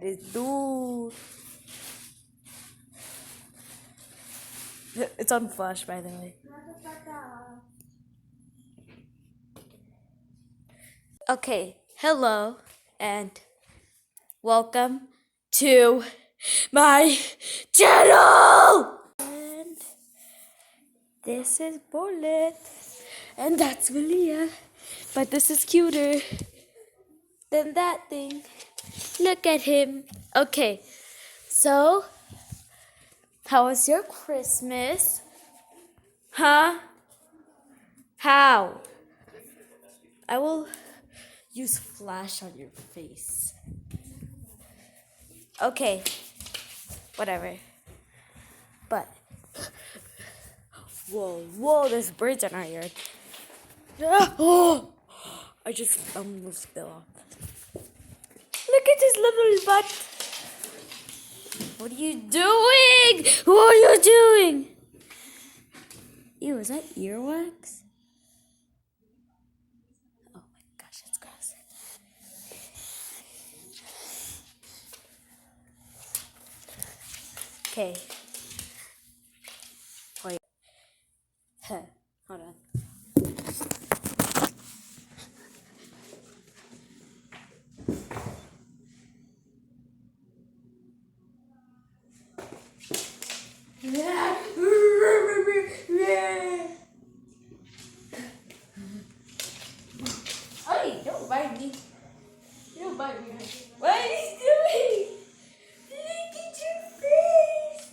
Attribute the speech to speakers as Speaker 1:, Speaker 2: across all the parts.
Speaker 1: is dude. It's on flash, by the way. Okay, hello and welcome to my channel. And this is Bullet, and that's Malia. But this is cuter than that thing. Look at him. Okay, so how was your Christmas? Huh? How? I will use flash on your face. Okay, whatever. But, whoa, there's birds in our yard. Oh, I just almost spill off. Look at his little butt. What are you doing? What are you doing? Ew, is that earwax? Oh my gosh, that's gross. Okay. Wait. Hold on. Hey, don't bite me. Don't bite me. What are you doing? Look at your face.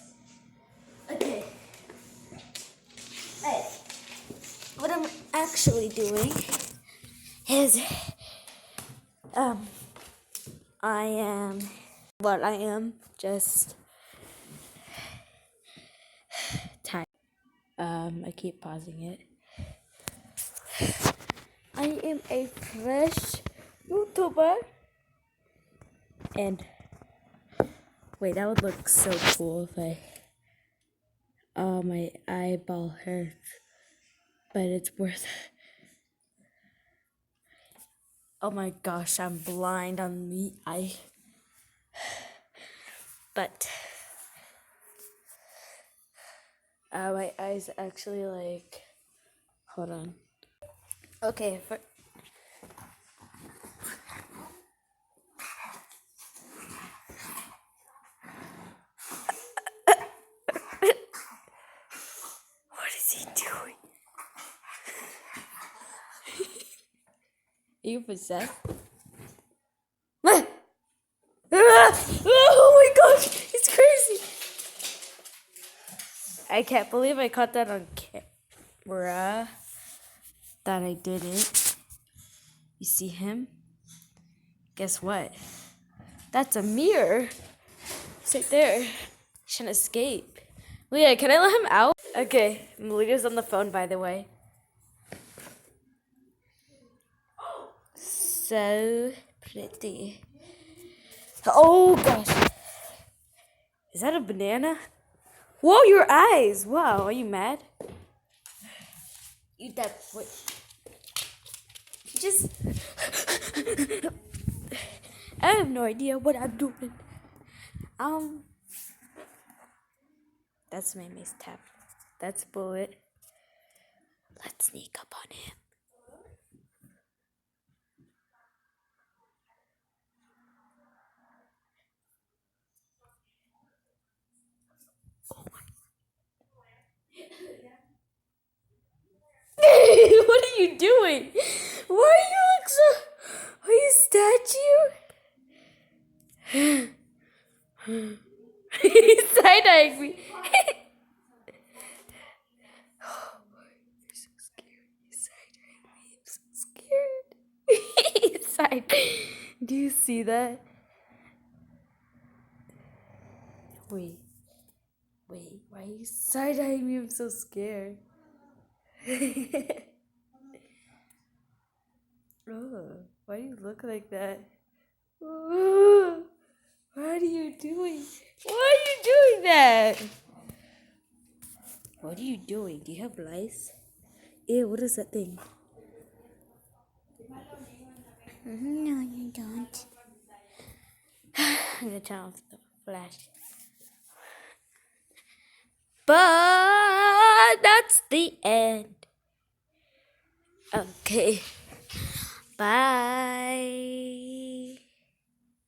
Speaker 1: Okay. Hey. What I'm actually doing is I am just tired. I keep pausing it. I am a fresh YouTuber. And wait, that would look so cool if my eyeball hurts. But it's worth it. Oh my gosh, I'm blind on the eye. But my eyes actually like, hold on. Okay, what is he doing? Are you possessed? Oh my gosh, it's crazy. I can't believe I caught that on camera. That I didn't. You see him? Guess what? That's a mirror. It's right there. Shouldn't escape. Leah, can I let him out? Okay, Malia's on the phone, by the way. So pretty. Oh gosh. Is that a banana? Whoa, your eyes. Wow, are you mad? Eat that. Wait. Just. I have no idea what I'm doing. That's my mace tap. That's Bullet. Let's sneak up on him. Oh my. What are you doing? Why do you look so... Are you statue? He's side-eyeing me. You're so scared. He's side-eyeing me. I'm so scared. He's side. Do you see that? Wait. Why are you side-eyeing me? I'm so scared. Oh, why do you look like that? Oh, what are you doing? Why are you doing that? What are you doing? Do you have lice? Ew, what is that thing? No, you don't. I'm gonna turn off the flash. But that's the end. Okay. Bye.